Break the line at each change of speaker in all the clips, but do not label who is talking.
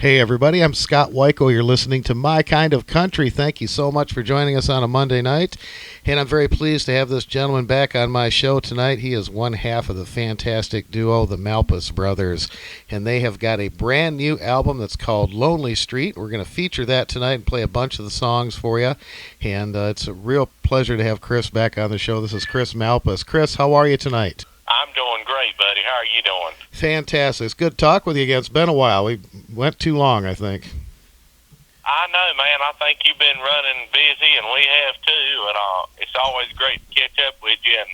Hey everybody, I'm Scott Wikle. You're listening to My Kind of Country. Thank you so much for joining us on a Monday night. And I'm very pleased to have this gentleman back on my show tonight. He is one half of the fantastic duo, the Malpass Brothers. And they have got a brand new album that's called Lonely Street. We're going to feature that tonight and play a bunch of the songs for you. And it's a real pleasure to have Chris back on the show. This is Chris Malpass. Chris, how are you tonight?
I'm doing great, buddy. How are you doing?
Fantastic. It's good to talk with you again. It's been a while. We went too long, I think.
I know, man. I think you've been running busy, and we have too. And it's always great to catch up with you, and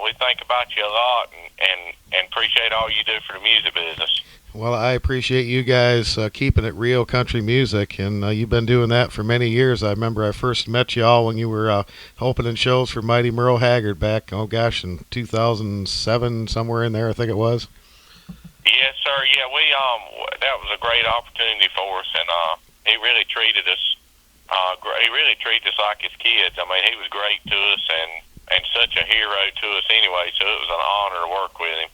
we think about you a lot, and appreciate all you do for the music business.
Well, I appreciate you guys keeping it real country music, and you've been doing that for many years. I remember I first met you all when you were opening shows for Mighty Merle Haggard back, in 2007, somewhere in there, I think it was.
Yes, sir. Yeah, that was a great opportunity for us, and he really treated us. He really treated us like his kids. I mean, he was great to us, and such a hero to us anyway. So it was an honor to work with him.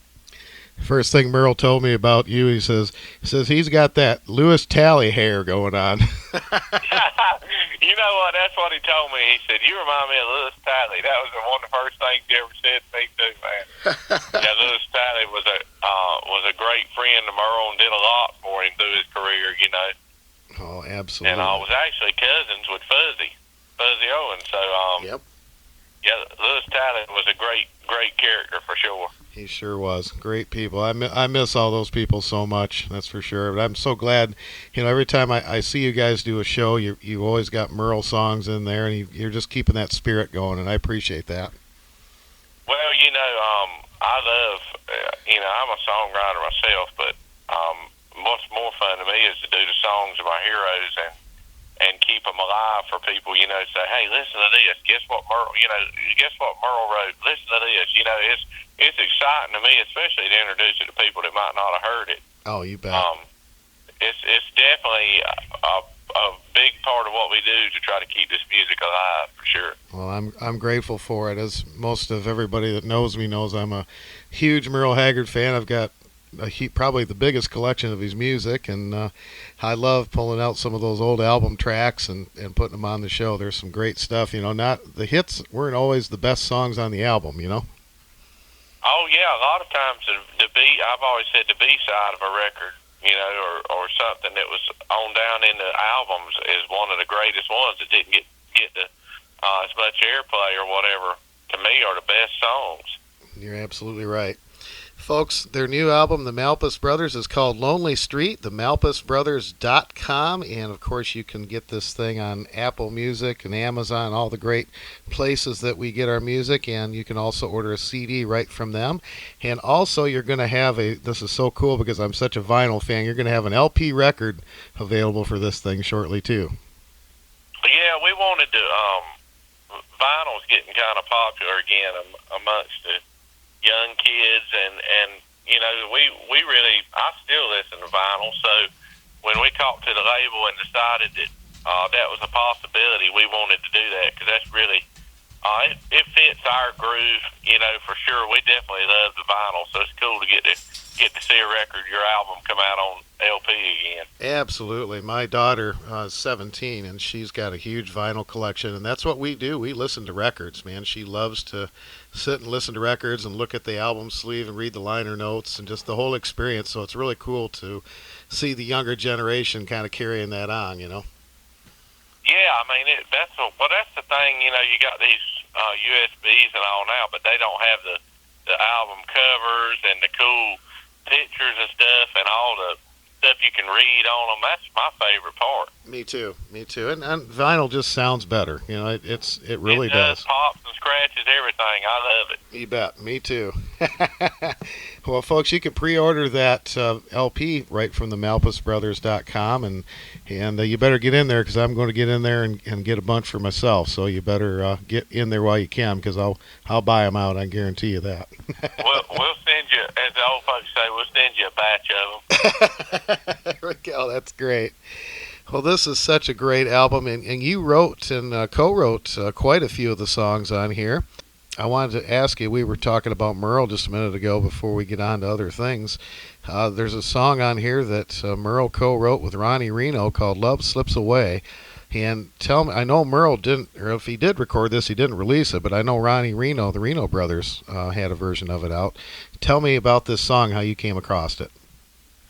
First thing Merle told me about you, he says he's got that Lewis Talley hair going on.
You know what? That's what he told me. He said, "You remind me of Lewis Talley." That was one of the first things he ever said to me too, man. Yeah, Lewis Talley was a great friend of Merle and did a lot for him through his career, you know.
Oh, absolutely.
And I was actually cousins with Fuzzy Owen. So,
yep.
Yeah, Lewis Talley was a great character for sure.
He sure was. Great people. I miss all those people so much, that's for sure. But I'm so glad, every time I see you guys do a show, you've always got Merle songs in there, and you're just keeping that spirit going, and I appreciate that.
Well, I love, I'm a songwriter myself, but what's more fun to me is to do the songs of my heroes and keep them alive for people, say, hey, listen to this. Guess what Merle wrote? Listen to this. It's exciting to me, especially to introduce it to people that might not have heard it.
Oh, you bet.
It's definitely a big part of what we do to try to keep this music alive, for sure.
Well, I'm grateful for it. As most of everybody that knows me knows, I'm a huge Merle Haggard fan. I've got probably the biggest collection of his music, and I love pulling out some of those old album tracks and putting them on the show. There's some great stuff. Not the hits weren't always the best songs on the album.
Oh yeah, a lot of times the B. I've always said the B side of a record, or something that was on down in the albums is one of the greatest ones that didn't get as much airplay or whatever. To me, are the best songs.
You're absolutely right. Folks, their new album, The Malpass Brothers, is called Lonely Street, themalpassbrothers.com, and of course you can get this thing on Apple Music and Amazon, all the great places that we get our music, and you can also order a CD right from them. And also you're going to have this is so cool because I'm such a vinyl fan, you're going to have an LP record available for this thing shortly too.
Yeah, we wanted to, vinyl's getting kind of popular again amongst the young kids, and we really, I still listen to vinyl. So when we talked to the label and decided that that was a possibility, we wanted to do that because that's really it fits our groove, for sure. We definitely love the vinyl, so it's cool to get to see a record, your album, come out on LP again.
Absolutely. My daughter is 17, and she's got a huge vinyl collection, and that's what we do. We listen to records, man. She loves to sit and listen to records and look at the album sleeve and read the liner notes and just the whole experience. So it's really cool to see the younger generation kind of carrying that on,
Yeah, I mean, that's the thing, you got these USBs and all now, but they don't have the album covers and the cool pictures and stuff and all the stuff you can read on them. That's my favorite part.
Me too. And vinyl just sounds better. It really does.
Pops and scratches, everything. I love it.
You bet. Me too. Well, folks, you can pre-order that LP right from the malpassbrothers.com, and you better get in there because I'm going to get in there and get a bunch for myself. So you better get in there while you can because I'll buy them out. I guarantee you that.
We'll send you, as the old folks say, we'll send you a batch of them.
There we go. That's great. Well, this is such a great album, and you wrote and co-wrote quite a few of the songs on here. I wanted to ask you, we were talking about Merle just a minute ago before we get on to other things. There's a song on here that Merle co-wrote with Ronnie Reno called Love Slips Away. And tell me, I know Merle didn't, or if he did record this, he didn't release it, but I know Ronnie Reno, the Reno brothers, had a version of it out. Tell me about this song, how you came across it.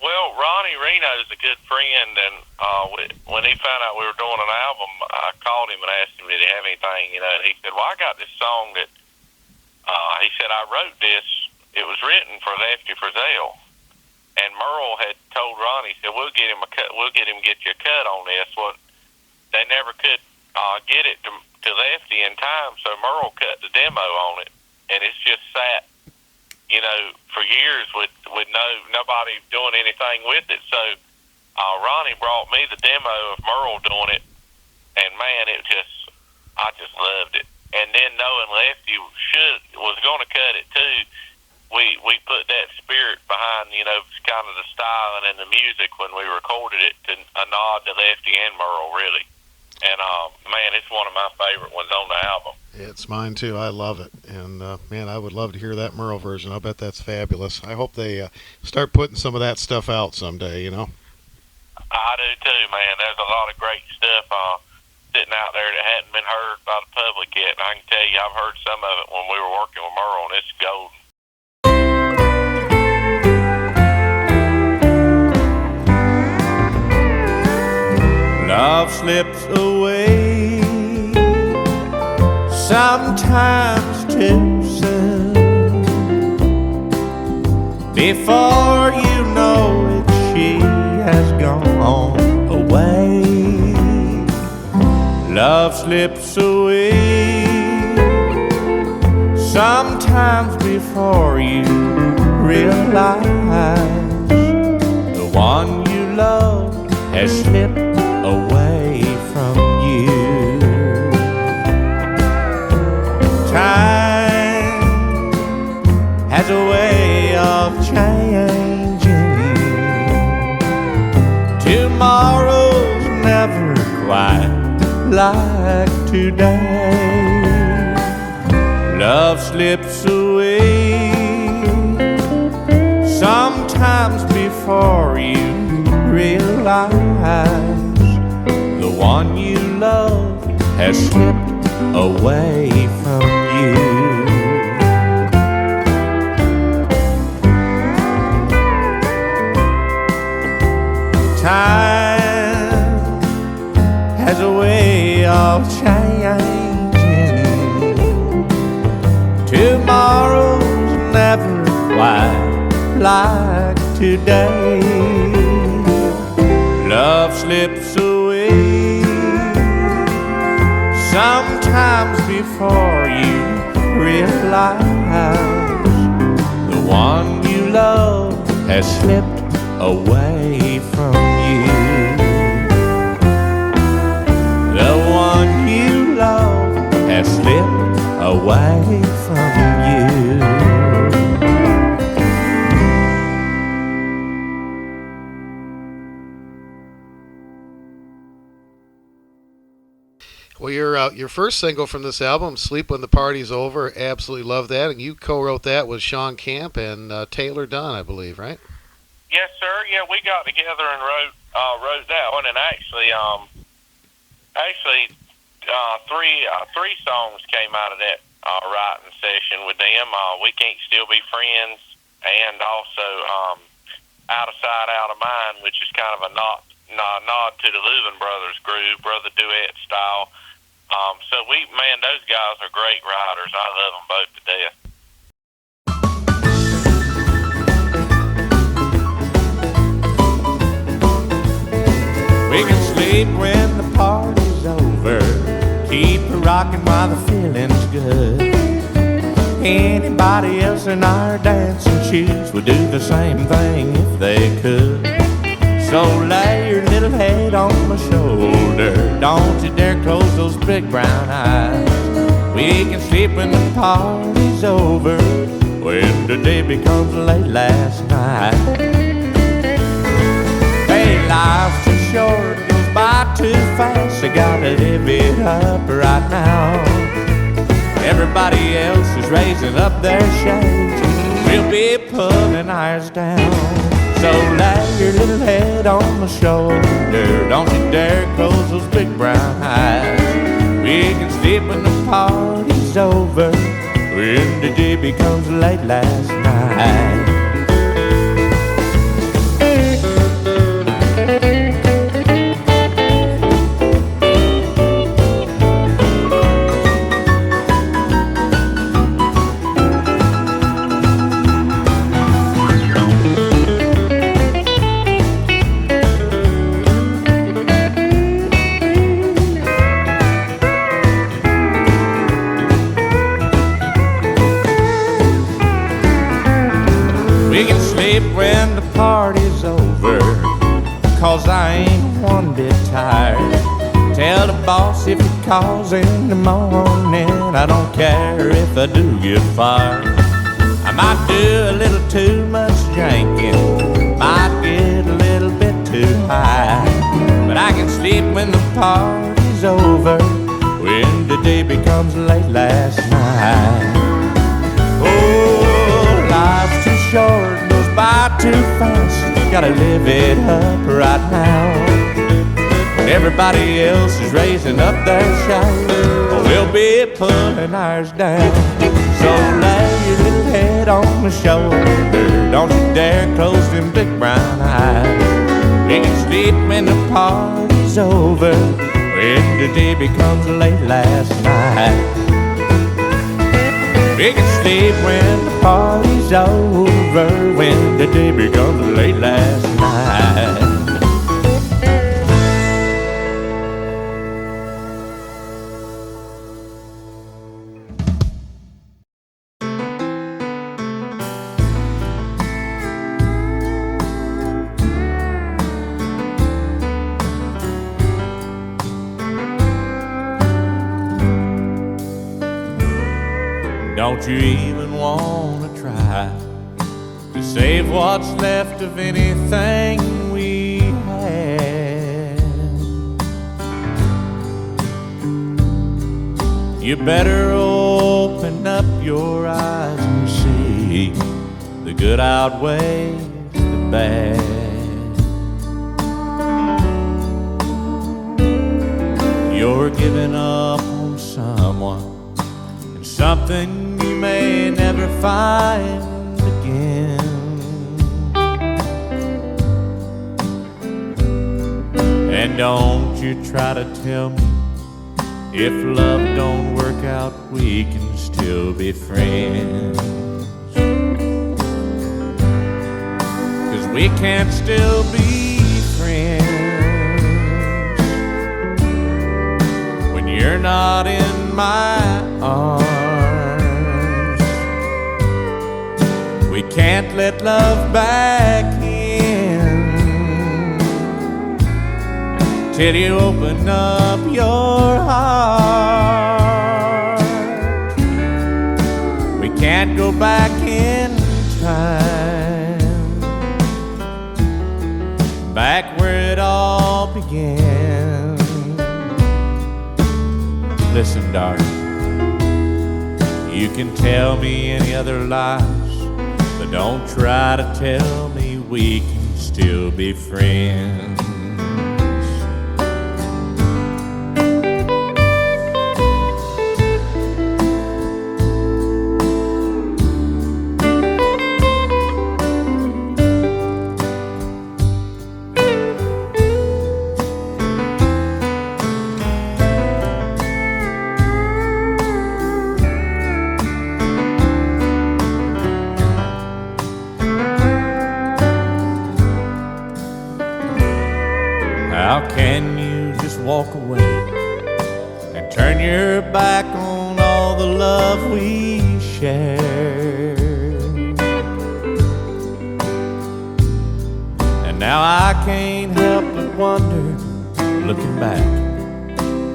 Well, Ronnie Reno's a good friend, and when he found out we were doing an album, I called him and asked him, did he have anything, and he said, well, I got this song that, he said, I wrote this, it was written for Lefty Frizzell, and Merle had told Ronnie, he said, we'll get him get you a cut on this. Well, they never could get it to Lefty in time, so Merle cut the demo on it, and it's just sat, for years with nobody doing anything with it. So Ronnie brought me the demo of Merle doing it, and man, I just loved it. And then knowing Lefty was going to cut it too, we put that spirit behind, kind of the styling and the music when we recorded it, to a nod to Lefty and Merle, really. And man, it's one of my favorite ones on the album.
It's mine too. I love it. And man, I would love to hear that Merle version. I bet that's fabulous. I hope they start putting some of that stuff out someday,
I do too, man. There's a lot of great stuff sitting out there that hadn't been heard by the public yet. And I can tell you, I've heard some of it when we were working with Merle, and it's golden.
Love slips away, sometimes too soon. Before you know it, she has gone away. Love slips away, sometimes before you realize the one you love has slipped away from you. Time has a way of changing. Tomorrow's never quite like today. Love slips away, sometimes before you realize the one you love has slipped away from you. Time has a way of changing. Tomorrow's never quite like today. Love slips away, sometimes before you realize the one you love has slipped away from you. The one you love has slipped away from you.
Well, your first single from this album, Sleep When the Party's Over, absolutely love that. And you co-wrote that with Sean Camp and Taylor Dunn, I believe, right?
Yes, sir. Yeah, we got together and wrote that one. And actually, three songs came out of that writing session with them. We Can't Still Be Friends, and also Out of Sight, Out of Mind, which is kind of a nod to the Louvin Brothers groove, brother duet style. So those guys are great writers. I love them both to death.
We can sleep when the party's over, keep it rocking while the feeling's good. Anybody else in our dancing shoes would do the same thing if they could. So lay your little head on my shoulder, don't you dare close those big brown eyes. We can sleep when the party's over, when the day becomes late last night. Hey, life's too short, it goes by too fast, I gotta live it up right now. everybody else is raising up their shades, we'll be pulling ours down. So lay your little head on my shoulder, don't you dare close those big brown eyes. We can sleep when the party's over, when the day becomes late last night. We can sleep when the party's over, 'cause I ain't one bit tired. Tell the boss if he calls in the morning, I don't care if I do get fired. I might do a little too much drinking, might get a little bit too high, but I can sleep when the party's over, when the day becomes late last night. Oh, life's too short, goes by too fast, gotta live it up right now. When everybody else is raising up their shade, we'll be pulling ours down. So lay your little head on my shoulder, don't you dare close them big brown eyes. We can sleep when the party's over, when the day becomes late last night. We can sleep when the party's over, when the day becomes late last night. Don't you even wanna try to save what's left of anything we had? You better open up your eyes and see the good outweighs the bad. You're giving up on someone, something you may never find again. And don't you try to tell me, if love don't work out, we can still be friends. 'Cause we can't still be friends when you're not in my arms. We can't let love back in till you open up your heart. We can't go back in time, back where it all began. Listen, darling, you can tell me any other lies, but don't try to tell me we can still be friends. How can you just walk away and turn your back on all the love we shared? And now I can't help but wonder, looking back,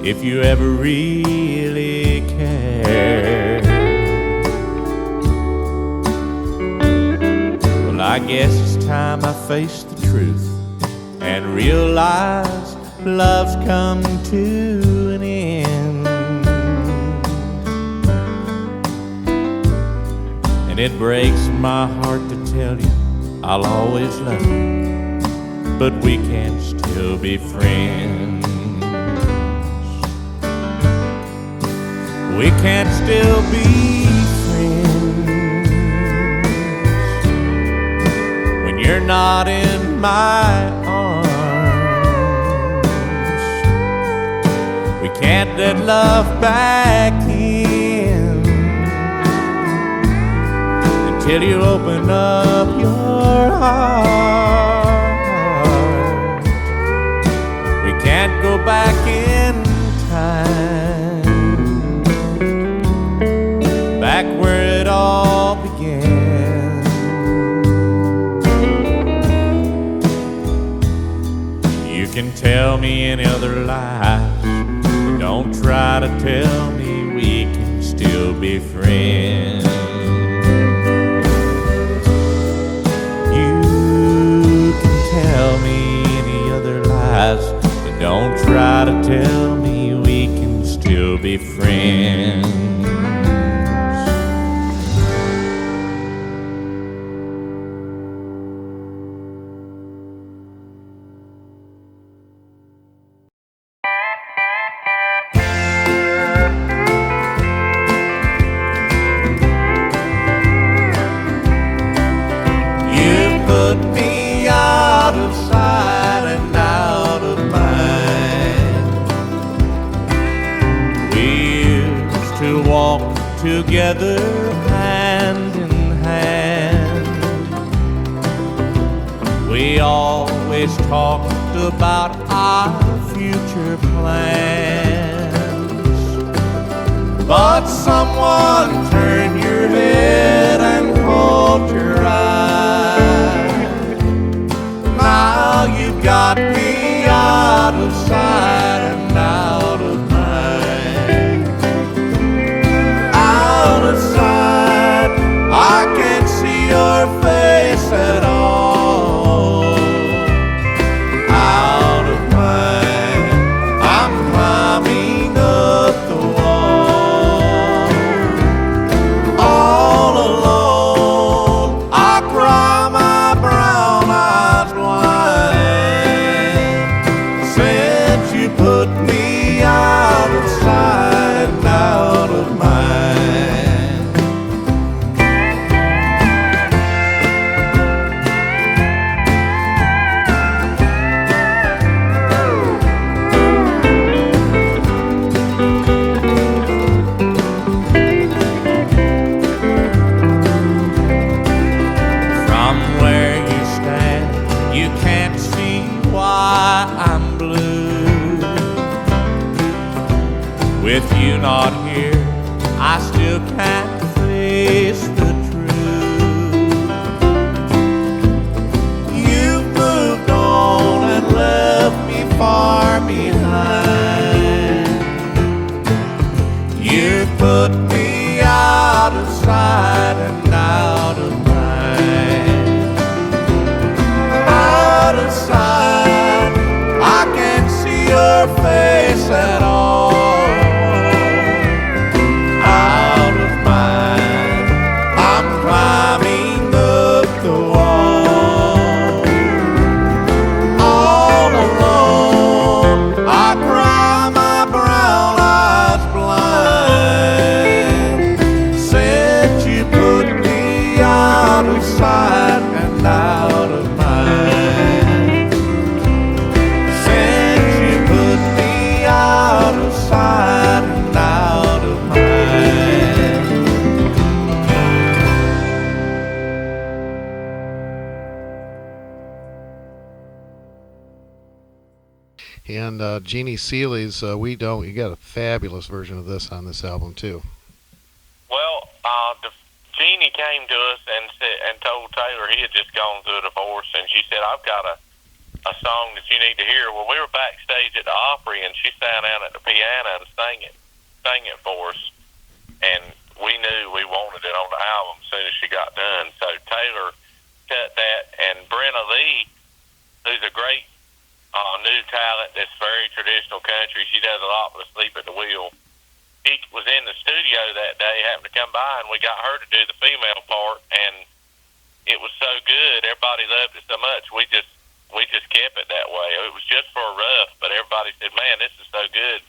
if you ever really cared. Well, I guess it's time I face the truth and realize love's come to an end. it breaks my heart to tell you I'll always love you, but we can still be friends. We can still be friends when you're not in my arms. We can't let love back in until you open up your heart. We can't go back in time, back where it all began. You can tell me any other lies, don't try to tell me we can still be friends. Tell me any other lies, but don't try to tell me we can still be friends. You put me out of sight and out of mind. We used to walk together hand in hand. We always talked about our future plans, but someone turned your head and caught your eye. Now you've got me out of sight and out of mind. Out of sight, I can't see your face at all. Out of mind, I'm climbing up the wall. All alone, I cry my brown eyes wide. Since you put me out of sight and out of mind. From where you stand, you can't see why I'm blue. With you not here, I still can't face the truth. You've moved on and left me far behind. You put me out of sight and out of mind. Out of sight, I can't see your face at all. Out of mind, I'm climbing up the wall. All alone, I cry my brown eyes blind. Since you put me out of sight and out of mind. Since you put me out of sight and out of mind.
And Jeannie Seeley's We Don't. You got a fabulous version of this on this album too.
Well, Jeannie came to us and said, and told Taylor he had just gone through a divorce, and she said, "I've got a song that you need to hear." Well, we were backstage at the Opry, and she sat down at the piano and sang it for us, and we knew we wanted it on the album as soon as she got done. So Taylor cut that, and Brenna Lee, who's a great new talent that's very traditional country, she does a lot with Sleep at the Wheel. she was in the studio that day, happened to come by, and we got her to do the female part, and it was so good. Everybody loved it so much. We just kept it that way. It was just for a rough, but everybody said, "Man, this is so good.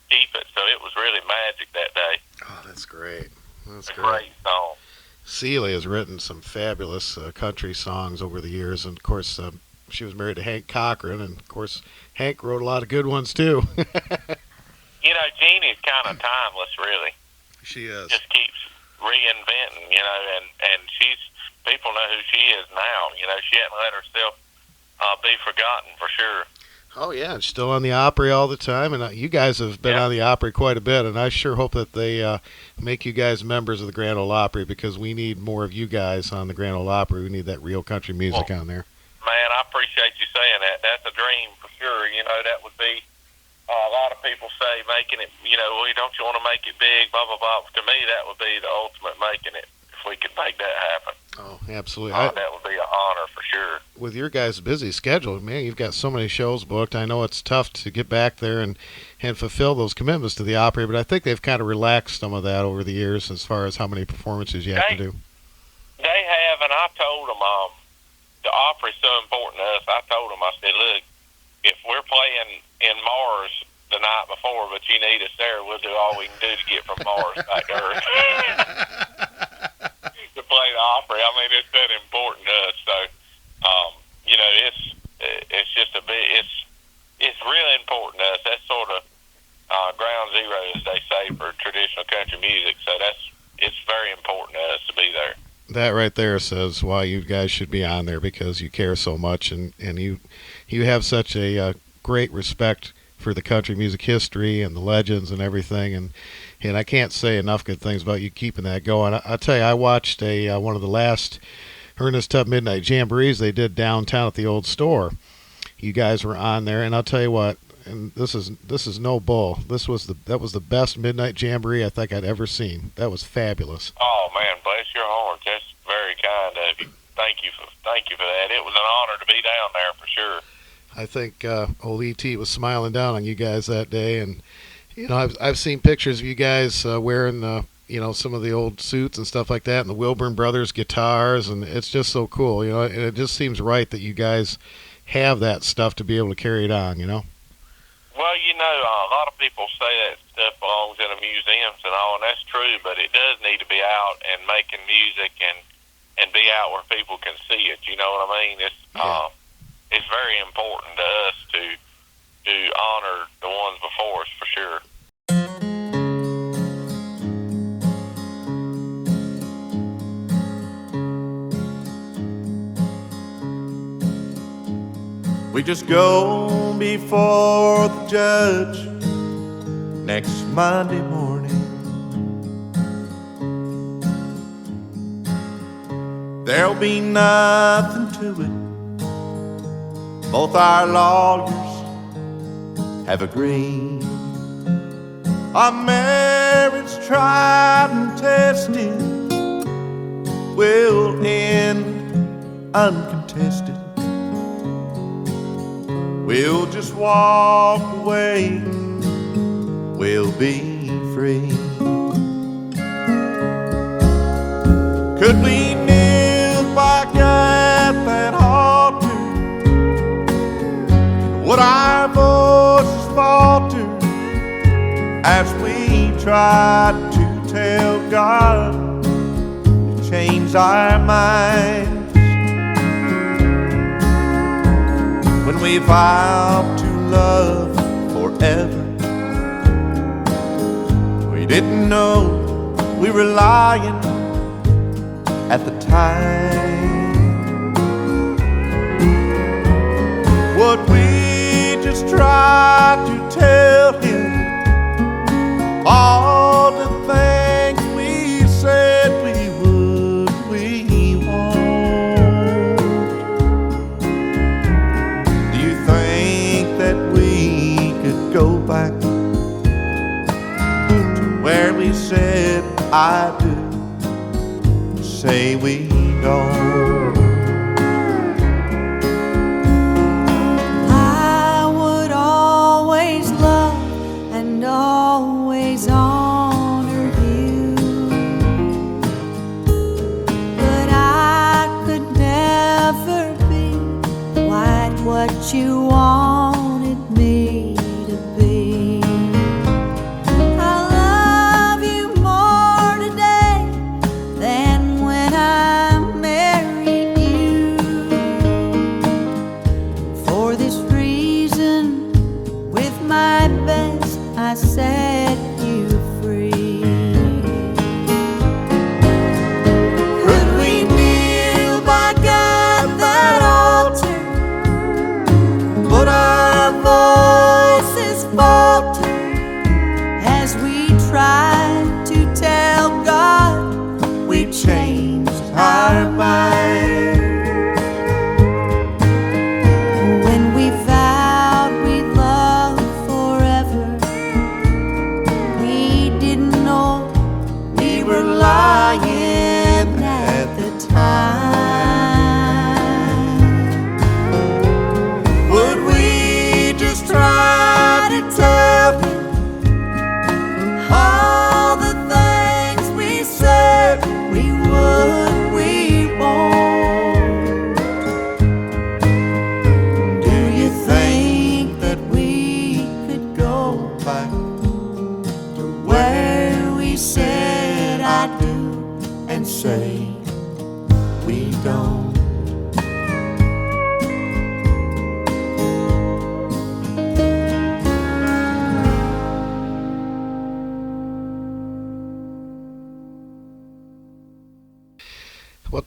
Keep it." So it was really magic that day.
Oh, that's great. That's
a great song.
Celia has written some fabulous country songs over the years, and of course, she was married to Hank Cochran, and of course, Hank wrote a lot of good ones too.
You know, Jeannie's kind of timeless, really.
She is.
Just keeps reinventing, you know, and people know who she is now. You know, she hasn't let herself be forgotten for sure.
Oh yeah, and still on the Opry all the time, and you guys have been on the Opry quite a bit, and I sure hope that they make you guys members of the Grand Ole Opry, because we need more of you guys on the Grand Ole Opry. We need that real country music on there.
Man, I appreciate you saying that. That's a dream for sure. You know, that would be a lot of people say making it. You know, well, don't you want to make it big? Blah blah blah. To me, that would be the ultimate making it. If we could make that happen.
Oh, absolutely.
That would be an honor for sure.
With your guys' busy schedule, man, you've got so many shows booked. I know it's tough to get back there and fulfill those commitments to the Opry, but I think they've kind of relaxed some of that over the years as far as how many performances you have to do.
They have, and I told them the Opry's so important to us. I told them, I said, look, if we're playing in Mars the night before, but you need us there, we'll do all we can do to get from Mars back to Earth. To play the Opry. I mean, it's that important to us. So, you know, it's just it's really important to us. That's sort of ground zero, as they say, for traditional country music. So it's very important to us to be there.
That right there says why you guys should be on there, because you care so much, and you have such a great respect for the country music history and the legends and everything, and I can't say enough good things about you keeping that going. I'll tell you, I watched one of the last Ernest Tubb Midnight Jamborees they did downtown at the old store. You guys were on there, and I'll tell you what, and this is no bull. That was the best Midnight Jamboree I think I'd ever sine. That was fabulous.
Oh man, bless your heart. That's very kind of you. Thank you for that. It was an honor to be down there for sure.
I think old E.T. was smiling down on you guys that day, and you know, I've seen pictures of you guys wearing you know, some of the old suits and stuff like that, and the Wilburn Brothers guitars, and it's just so cool, you know, and it just seems right that you guys have that stuff to be able to carry it on, you know.
Well, you know, a lot of people say that stuff belongs in the museums and all, and that's true, but it does need to be out and making music and be out where people can see it. You know what I mean? It's very important to us to honor the ones before us, for sure.
We just go before the judge next Monday morning. There'll be nothing to it. Both our lawyers have agreed. Our marriage tried and tested will end uncontested. We'll just walk away, we'll be free. Could we kneel back at that altar? Would our voices falter as we tried to tell God to change our minds? When we vowed to love forever, we didn't know we were lying at the time. Would we just try to tell him all the things we said we would, we won't? Do you think that we could go back to where we said I do? Say we don't.
I would always love and always honor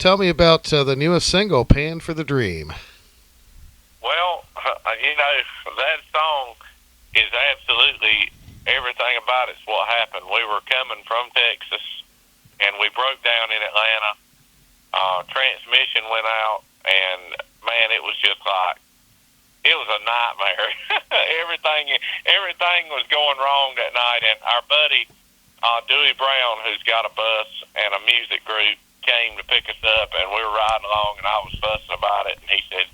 tell me about the newest single, Paying for the Dream.
Well, that song is absolutely everything about it's what happened. We were coming from Texas, and we broke down in Atlanta. Transmission went out, and, man, it was just like, it was a nightmare. everything was going wrong that night, and our buddy, Dewey Brown, who's got a bus and a music group, came to pick us up, and we were riding along, and I was fussing about it, and he said,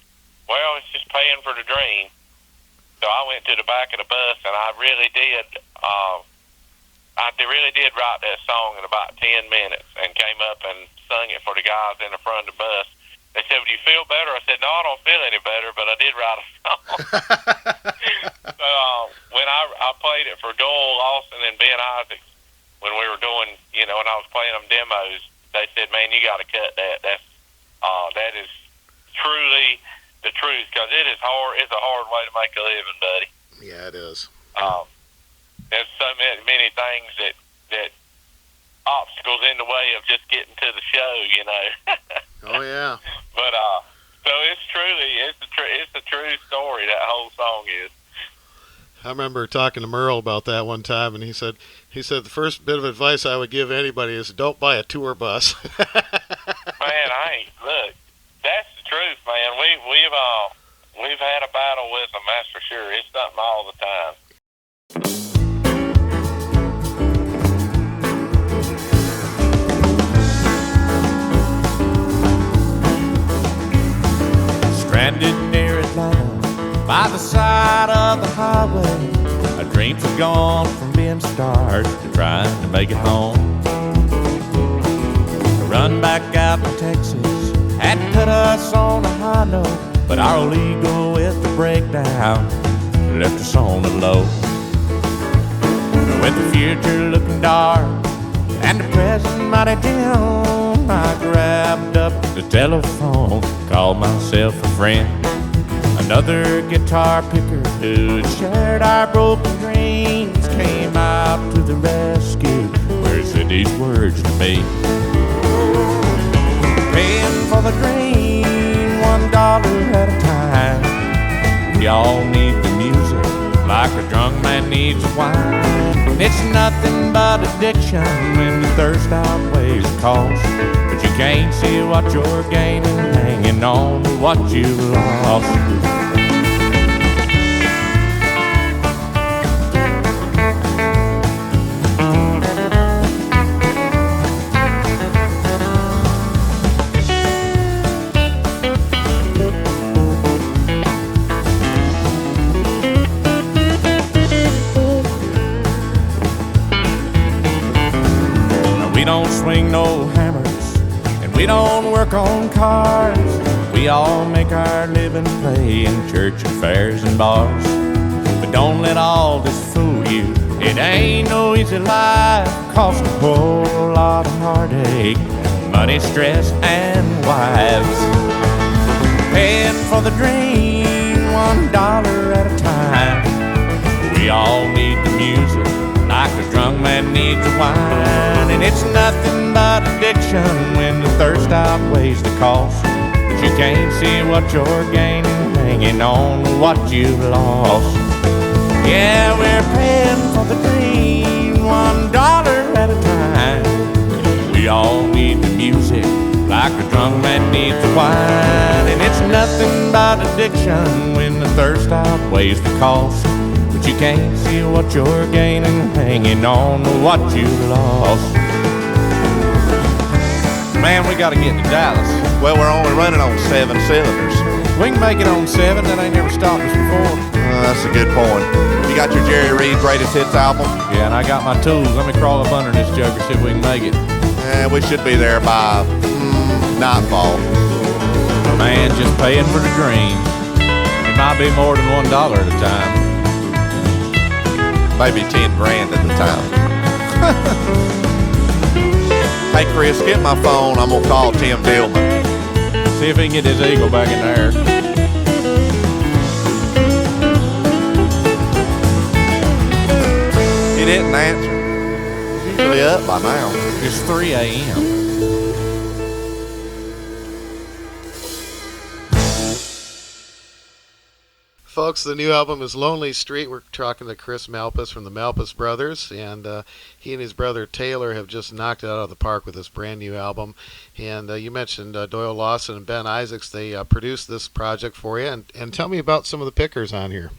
well, it's just paying for the dream. So I went to the back of the bus, and I really did write that song in about 10 minutes and came up and sung it for the guys in the front of the bus. They said, do you feel better? I said, no, I don't feel any better, but I did write a song. So when I played it for Doyle Lawson and Ben Isaacs, when we were doing, when I was playing them demos, they said, man, you got to cut that. That is truly the truth, because it is hard. It's a hard way to make a living, buddy.
Yeah, it is.
There's so many things that obstacles in the way of just getting to the show,
Oh, yeah.
But so it's a true story. That whole song is.
I remember talking to Merle about that one time, and he said the first bit of advice I would give anybody is don't buy a tour bus.
Man, look, that's the truth, man. We've had a battle with them, that's for sure. It's something all the time.
Stranded near Atlanta, by the side of the highway. Our dreams have gone from being stars to trying to make it home. Run back out to Texas had put us on a high note, but our old ego with the breakdown left us on the low. With the future looking dark and the present mighty dim, I grabbed up the telephone, called myself a friend. Another guitar picker who shared our broken dreams came out to the rescue, where he said these words to me. Paying for the dream, $1 at a time. We all need the music like a drunk man needs wine. It's nothing but addiction when the thirst outweighs the cost. But you can't see what you're gaining, hanging on to what you've lost. We don't swing no hammers, and we don't work on cars. We all make our living play in church and fairs and bars. But don't let all this fool you. It ain't no easy life. Costs a whole lot of heartache, money, stress, and wives. Paying for the dream, $1 at a time. We all need the music like a drunk man needs a wine. And it's nothing but addiction when the thirst outweighs the cost. But you can't see what you're gaining, hanging on to what you've lost. Yeah, we're paying for the dream, $1 at a time. We all need the music like a drunk man needs a wine. And it's nothing but addiction when the thirst outweighs the cost. But you can't see what you're gaining, hanging on to what you lost. Man, we gotta get to Dallas.
Well, we're only running on 7 cylinders.
We can make it on 7, that ain't never stopped us before.
That's a good point. You got your Jerry Reed Greatest Hits album?
Yeah, and I got my tools. Let me crawl up under this joker, see if we can make it.
We should be there by nightfall.
Man, just paying for the dream. It might be more than $1 at a time.
Maybe 10 grand at the time. Hey Chris, get my phone. I'm gonna call Tim Dillman.
See if he can get his eagle back in there.
He didn't answer. He's usually up by now.
It's 3 a.m.
Folks, the new album is Lonely Street. We're talking to Chris Malpass from the Malpass Brothers, and he and his brother Taylor have just knocked it out of the park with this brand new album. And you mentioned Doyle Lawson and Ben Isaacs. They produced this project for you. And tell me about some of the pickers on here.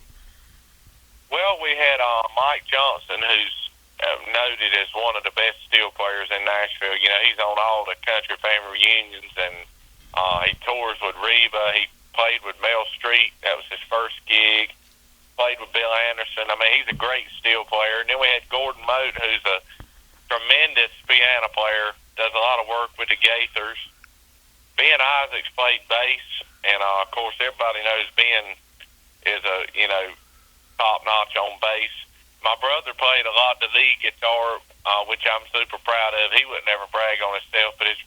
Well, we had Mike Johnson, who's noted as one of the best steel players in Nashville. You know, he's on all the country family reunions, and he tours with Reba. He played with Mel Street. That was his first gig. Played with Bill Anderson. I mean, he's a great steel player. And then we had Gordon Mote, who's a tremendous piano player, does a lot of work with the Gaithers. Ben Isaacs played bass, and of course, everybody knows Ben is a, top-notch on bass. My brother played a lot of the lead guitar, which I'm super proud of. He would never brag on himself, but it's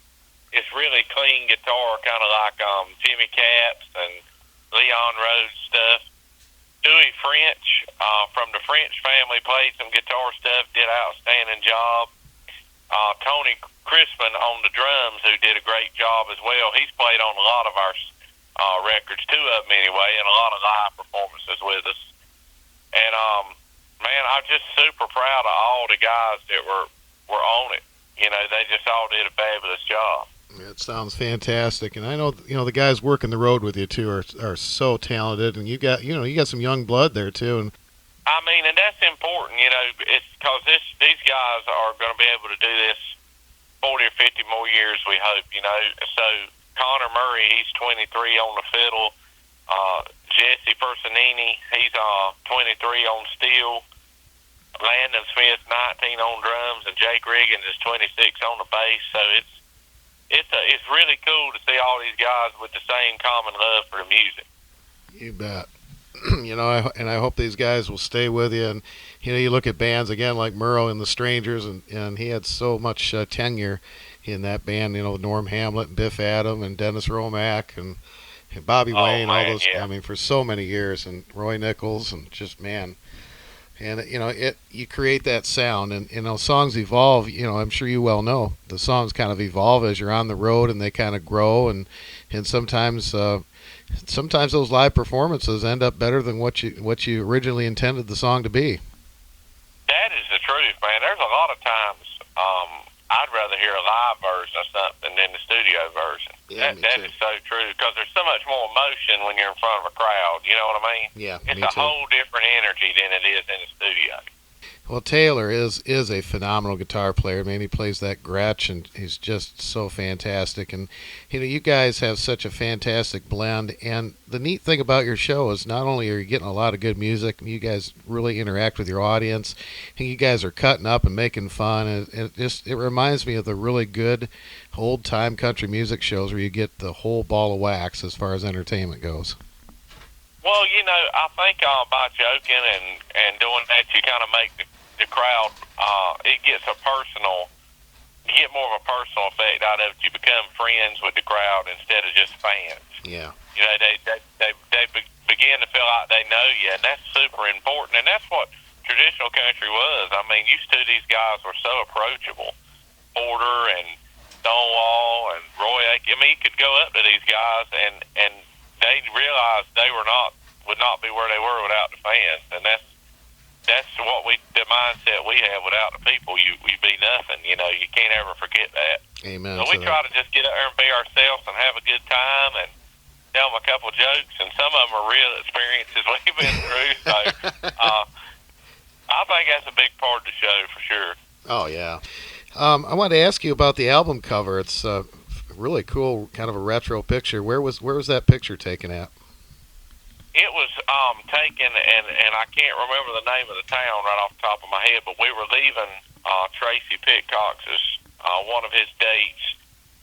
really clean guitar, kind of like Jimmy Capps and Leon Rhodes stuff. Dewey French from the French family played some guitar stuff, did an outstanding job. Tony Crispin on the drums, who did a great job as well. He's played on a lot of our records, 2 of them anyway, and a lot of live performances with us. And, man, I'm just super proud of all the guys that were on it. You know, they just all did a fabulous job.
It sounds fantastic, and I know the guys working the road with you too are so talented, and you got some young blood there too. And
I mean, and that's important, it's because these guys are going to be able to do this 40 or 50 more years, we hope. So Connor Murray, he's 23 on the fiddle. Jesse Personini, he's 23 on steel. Landon Smith, 19 on drums, and Jake Riggins is 26 on the bass. So it's really cool to see all these guys with the same common love for the music.
You bet. I hope these guys will stay with you. And you look at bands again like Merle and the Strangers, and he had so much tenure in that band. Norm Hamlet, and Biff Adam, and Dennis Romack, and Bobby Wayne, all those. Yeah. I mean, for so many years, and Roy Nichols, and just man. And you create that sound, and songs evolve. I'm sure you well know the songs kind of evolve as you're on the road, and they kind of grow, and sometimes those live performances end up better than what you originally intended the song to be.
That is the truth, man. There's a lot of times I'd rather hear a live version of something than the studio version.
Yeah,
that is so true, because there's so much more emotion when you're in front of a crowd. You know what I mean?
Yeah,
it's
me
a
too.
whole different energy than it is in the studio.
Well, Taylor is a phenomenal guitar player. Man, he plays that Gretsch, and he's just so fantastic. And you guys have such a fantastic blend. And the neat thing about your show is not only are you getting a lot of good music, you guys really interact with your audience, and you guys are cutting up and making fun. And it reminds me of the really good old time country music shows where you get the whole ball of wax as far as entertainment goes.
Well, I think by joking and doing that, you kind of make the crowd, it gets you get more of a personal effect out of it. You become friends with the crowd instead of just fans.
Yeah.
They begin to feel like they know you, and that's super important. And that's what traditional country was. I mean, used to these guys were so approachable. Porter and Stonewall and Roy Aitken. I mean, you could go up to these guys and they realized they would not be where they were without the fans, and that's the mindset we have. Without the people, you be nothing. You can't ever forget that.
Amen.
So we try to just get out there and be ourselves and have a good time and tell them a couple jokes, and some of them are real experiences we've been through. So I think that's a big part of the show for sure.
Oh yeah. I wanted to ask you about the album cover. It's really cool, kind of a retro picture. Where was that picture taken at?
It was taken, and I can't remember the name of the town right off the top of my head, but we were leaving Tracy Pitcox's one of his dates,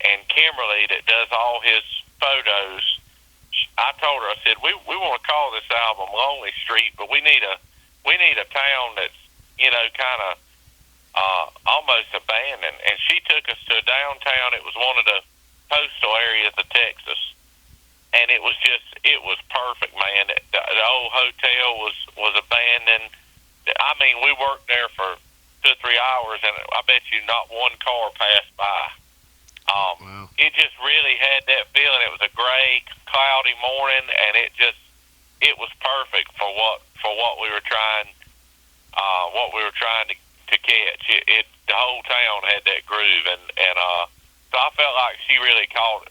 and Kimberly, that does all his photos, I told her, I said, we want to call this album Lonely Street, but we need a town that's kind of almost abandoned. And she took us to downtown. It was one of the postal areas of Texas. And it was perfect, man. The old hotel was abandoned. I mean, we worked there for 2 or 3 hours, and I bet you not one car passed by.
Wow.
It just really had that feeling. It was a gray, cloudy morning, and it just it was perfect for what we were trying to catch. The whole town had that groove, and so I felt like she really caught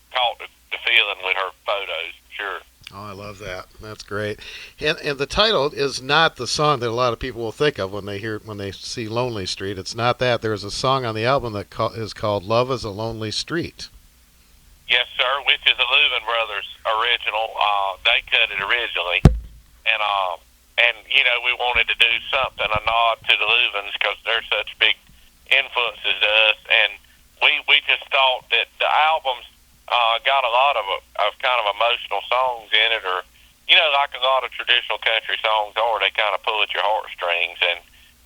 the feeling with her photos. Sure.
Oh, I love that. That's great. And the title is not the song that a lot of people will think of when they see Lonely Street. It's not that. There's a song on the album that is called "Love Is a Lonely Street."
Yes, sir. Which is the Louvin Brothers original. They cut it originally, and you know, we wanted to do something, a nod to the Louvins, because they're such big influences to us, and we just thought that the albums got a lot of kind of emotional songs in it, or you know, like a lot of traditional country songs are, they kind of pull at your heartstrings, and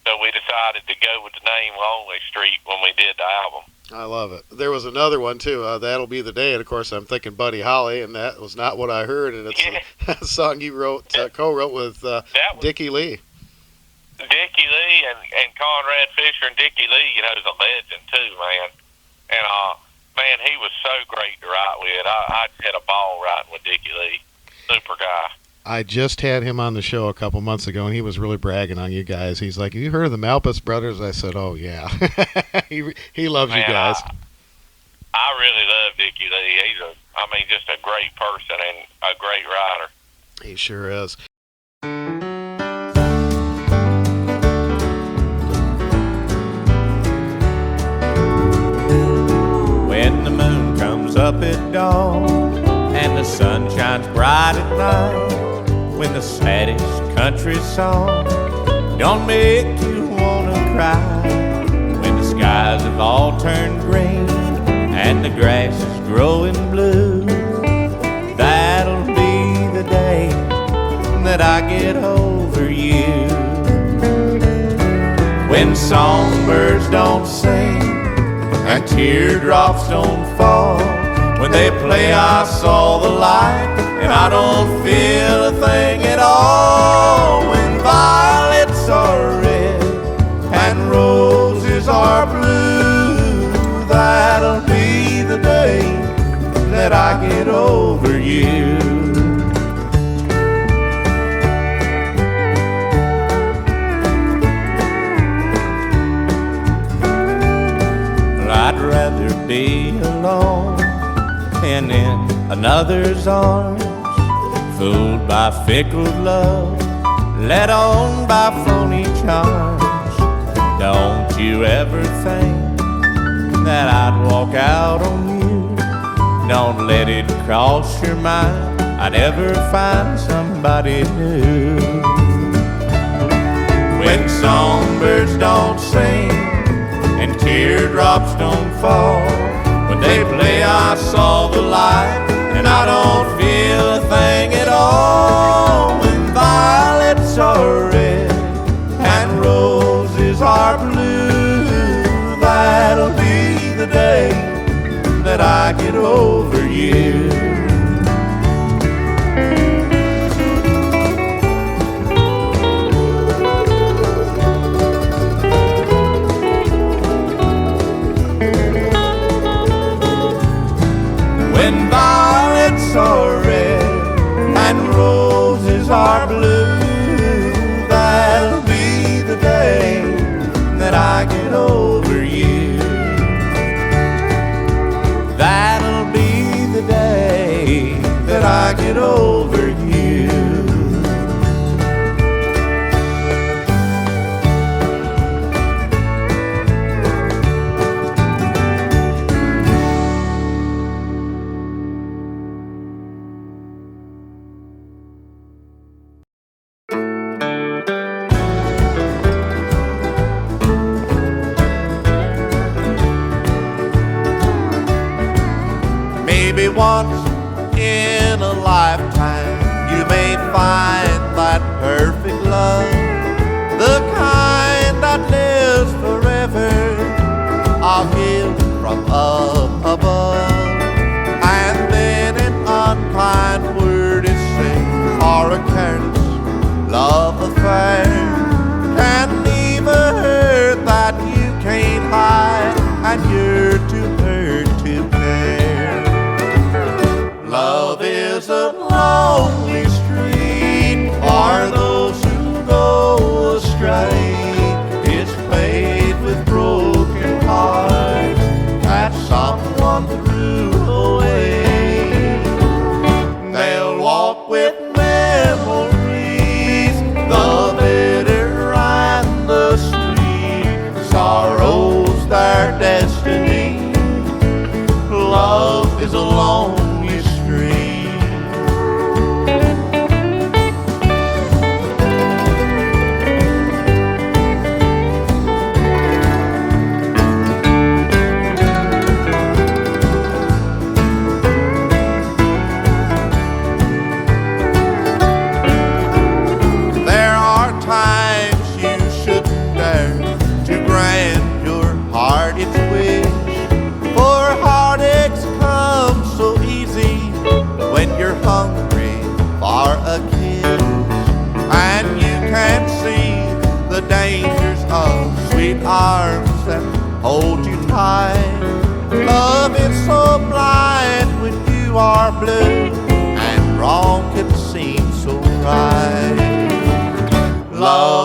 so we decided to go with the name Lonely Street when we did the album.
I love it. There was another one too, That'll Be the Day, and of course I'm thinking Buddy Holly, and that was not what I heard, and it's a song you co-wrote with Dickie Lee.
Dickie Lee and Conrad Fisher, and Dickie Lee, you know, is a legend too, man. And man, he was so great to write with. I had a ball writing with Dickie Lee. Super guy.
I just had him on the show a couple months ago, and he was really bragging on you guys. He's like, "Have you heard of the Malpass Brothers?" I said, "Oh yeah." he loves you guys.
I really love Dickie Lee. He's just a great person and a great writer.
He sure is.
When the moon comes up at dawn and the sun shines bright at night, when the saddest country song don't make you wanna cry, when the skies have all turned green and the grass is growing blue, that'll be the day that I get over you. When songbirds don't sing and teardrops don't fall, when they play I saw the light and I don't feel a thing at all, when violets are red and roses are blue, that'll be the day that I get over you. I'd rather be alone and in another's arms, fooled by fickle love, led on by phony charms. Don't you ever think that I'd walk out on you. Don't let it cross your mind I'd ever find somebody new. When songbirds don't sing and teardrops don't fall, when they play I saw the light and I don't feel a thing at all, when violets are red and roses are blue, that'll be the day that I get over you. When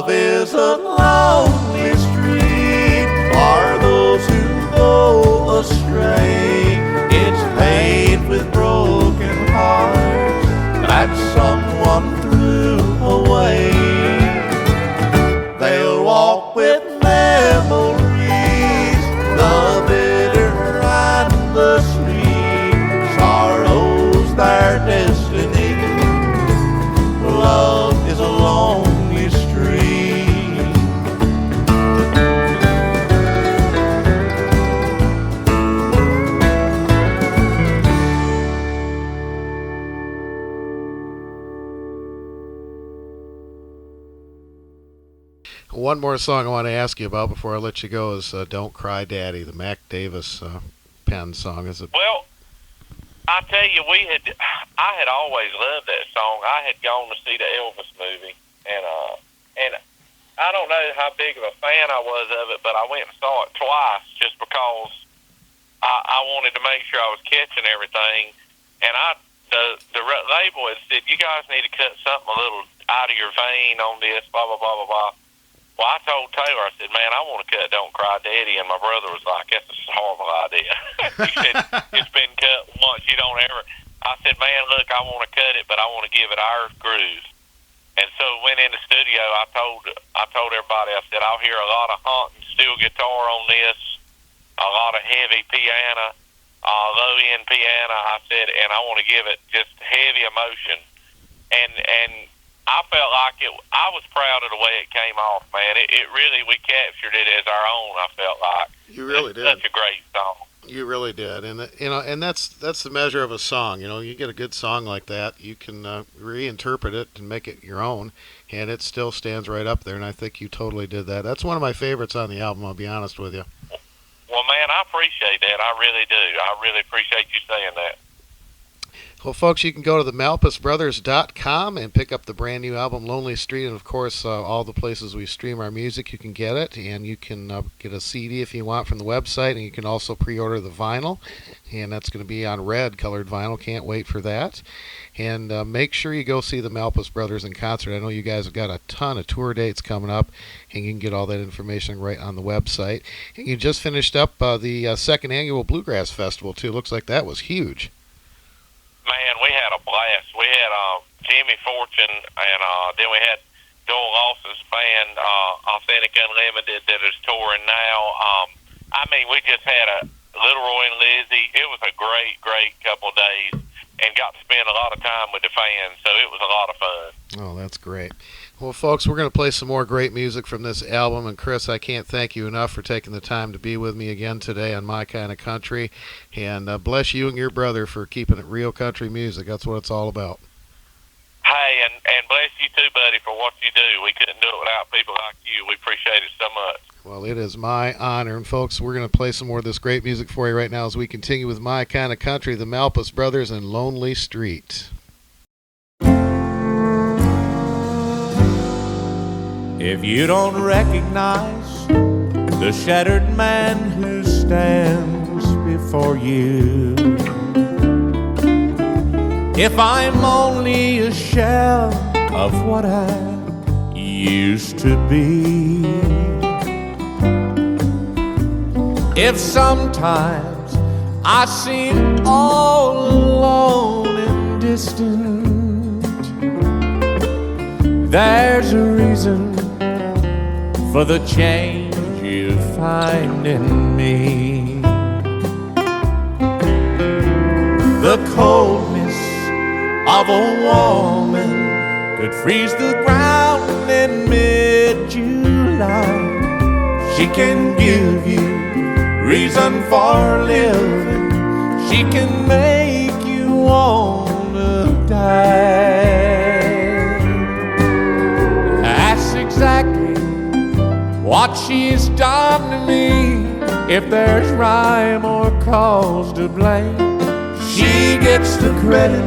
Love is a lonely street for those who go astray. It's paved with broken hearts that someone threw away. They'll walk with memories, the bitter and the sweet. Sorrow's their destiny. Love is a lonely street.
One more song I want to ask you about before I let you go is Don't Cry Daddy, the Mac Davis pen song. Is it?
Well, I tell you, I had always loved that song. I had gone to see the Elvis movie, and I don't know how big of a fan I was of it, but I went and saw it twice just because I wanted to make sure I was catching everything. And the label had said, you guys need to cut something a little out of your vein on this, blah, blah, blah, blah, blah. Well, I told Taylor, I said, man, I want to cut Don't Cry Daddy. And my brother was like, that's a horrible idea. He said, it's been cut once. You don't ever. I said, man, look, I want to cut it, but I want to give it our groove. And so went in the studio. I told everybody, I said, I'll hear a lot of haunting steel guitar on this, a lot of heavy piano, low-end piano. I said, and I want to give it just heavy emotion. And I felt like I was proud of the way it came off, man. It really, we captured it as our own. I felt like
you really did.
Such a great song.
You really did, and and that's the measure of a song. You get a good song like that, you can reinterpret it and make it your own, and it still stands right up there. And I think you totally did that. That's one of my favorites on the album. I'll be honest with you.
Well, man, I appreciate that. I really do. I really appreciate you saying that.
Well, folks, you can go to the MalpassBrothers.com and pick up the brand new album, Lonely Street, and of course, all the places we stream our music, you can get it, and you can get a CD if you want from the website, and you can also pre-order the vinyl, and that's going to be on red colored vinyl. Can't wait for that. And make sure you go see the Malpass Brothers in concert. I know you guys have got a ton of tour dates coming up, and you can get all that information right on the website. And you just finished up the second annual Bluegrass Festival, too. Looks like that was huge.
Man, we had a blast. We had Jimmy Fortune, and then we had Joel Lawson's band, Authentic Unlimited, that is touring now. I mean, we just had a Little Roy and Lizzie. It was a great, great couple of days, and got to spend a lot of time with the fans, so it was a lot of fun.
Oh, that's great. Well, folks, we're going to play some more great music from this album. And, Chris, I can't thank you enough for taking the time to be with me again today on My Kind of Country. And bless you and your brother for keeping it real country music. That's what it's all about.
Hey, and bless you too, buddy, for what you do. We couldn't do it without people like you. We appreciate it so much.
Well, it is my honor. And, folks, we're going to play some more of this great music for you right now as we continue with My Kind of Country, the Malpass Brothers and Lonely Street.
If you don't recognize the shattered man who stands before you, if I'm only a shell of what I used to be, if sometimes I seem all alone and distant, there's a reason for the change you find in me. The coldness of a woman could freeze the ground in mid-July. She can give you reason for living. She can make you wanna die. That's exactly what she's done to me. If there's rhyme or cause to blame, she gets the credit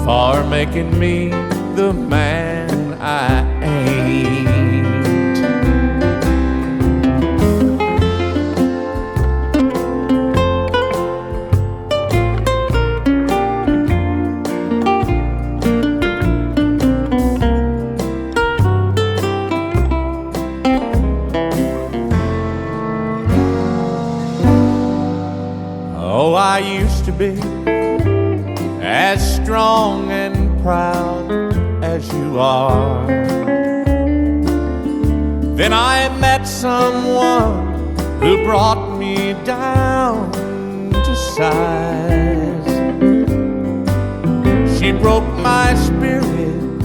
for making me the man I ain't. to be as strong and proud as you are. Then I met someone who brought me down to size. She broke my spirit,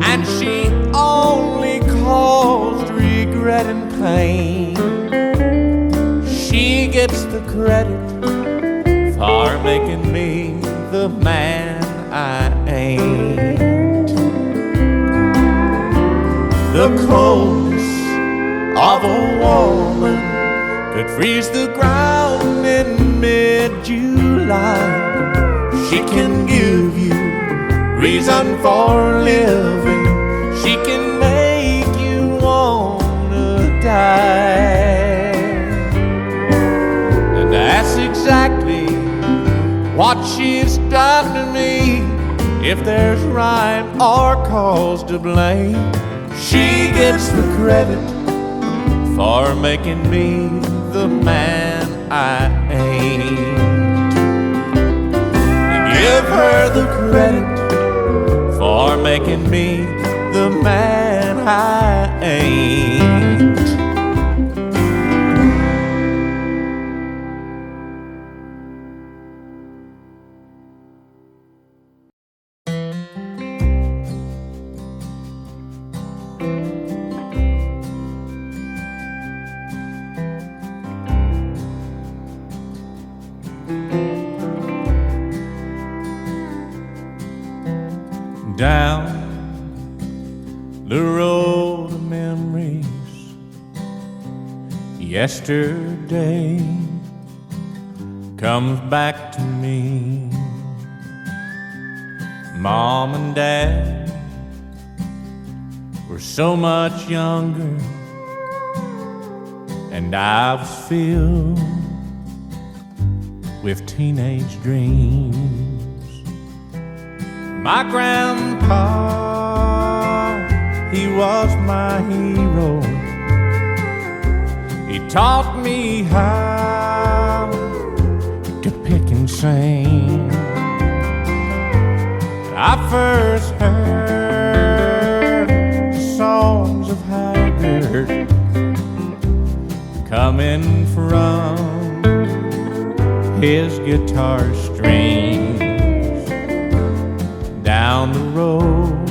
and she only caused regret and pain. She gets the credit for making me the man I ain't. The coldness of a woman could freeze the ground in mid-July. She can give you reason for living. She can make you wanna die. And that's exactly what she's done to me. If there's rhyme or cause to blame, she gets the credit for making me the man I ain't. Give her the credit for making me the man I ain't. Down the road of memories, yesterday comes back to me. Mom and Dad were so much younger, and I was filled with teenage dreams. My grandpa, he was my hero. He taught me how to pick and sing. I first heard songs of Haggard coming from his guitar strings. Down the road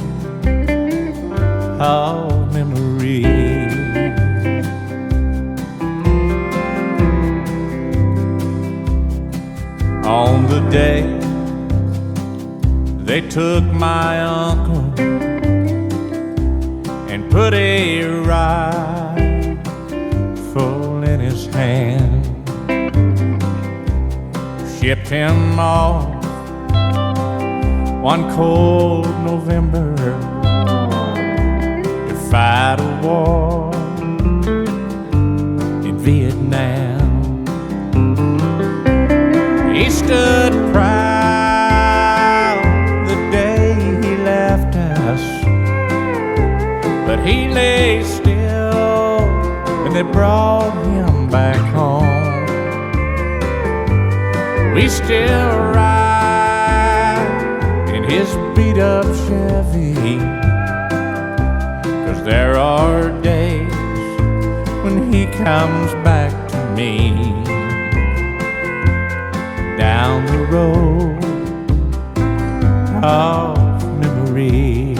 of memory, on the day they took my uncle and put a rifle in his hand, shipped him off one cold November to fight a war in Vietnam. He stood proud the day he left us, but he lay still when they brought him back home. We still ride his beat-up Chevy, 'cause there are days when he comes back to me. Down the road of memories,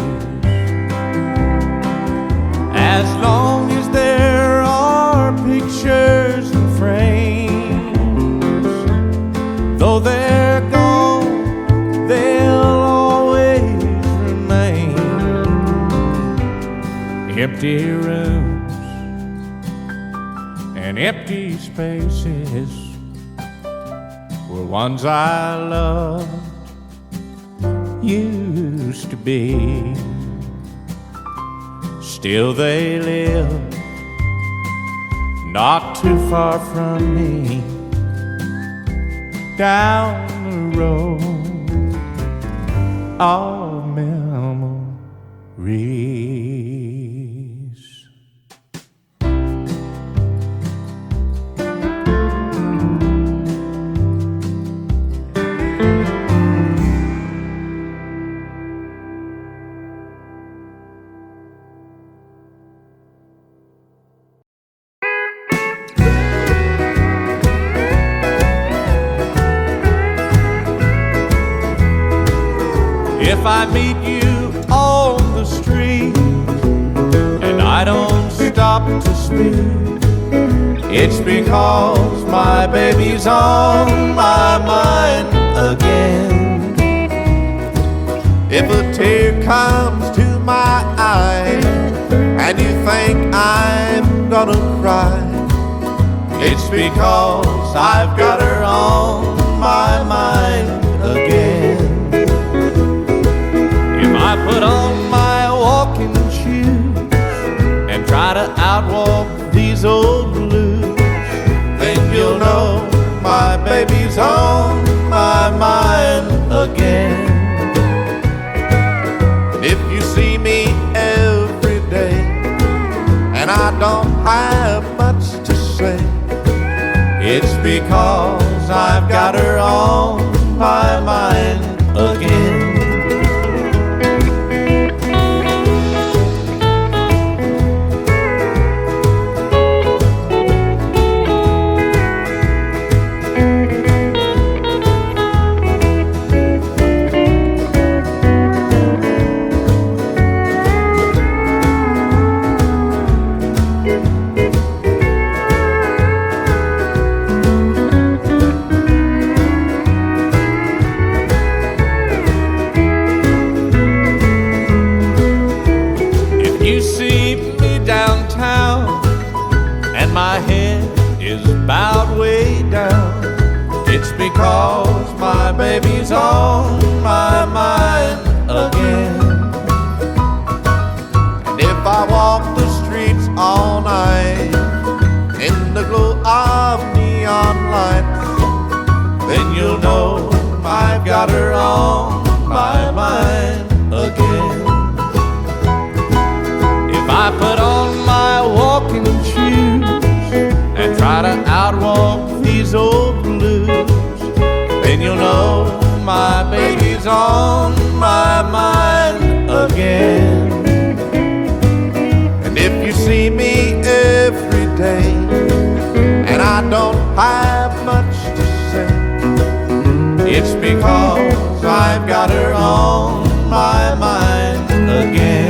as long as there are pictures and frames, though they're gone, they'll empty rooms and empty spaces were ones I loved used to be. Still they live not too far from me, down the road of memories. If I meet you on the street and I don't stop to speak, it's because my baby's on my mind again. If a tear comes to my eye and you think I'm gonna cry, it's because I've got her on my mind again. If I put on my walking shoes and try to outwalk these old blues, then you'll know my baby's on my mind again. And if you see me every day and I don't have much to say, it's because I've got her on my mind again. Because my baby's on my mind again. And if I walk the streets all night in the glow of neon lights, then you'll know I've got her on my mind again. If I put on my walking shoes and try to outwalk these old blues, then you'll know my baby's on my mind again. And if you see me every day and I don't have much to say, it's because I've got her on my mind again.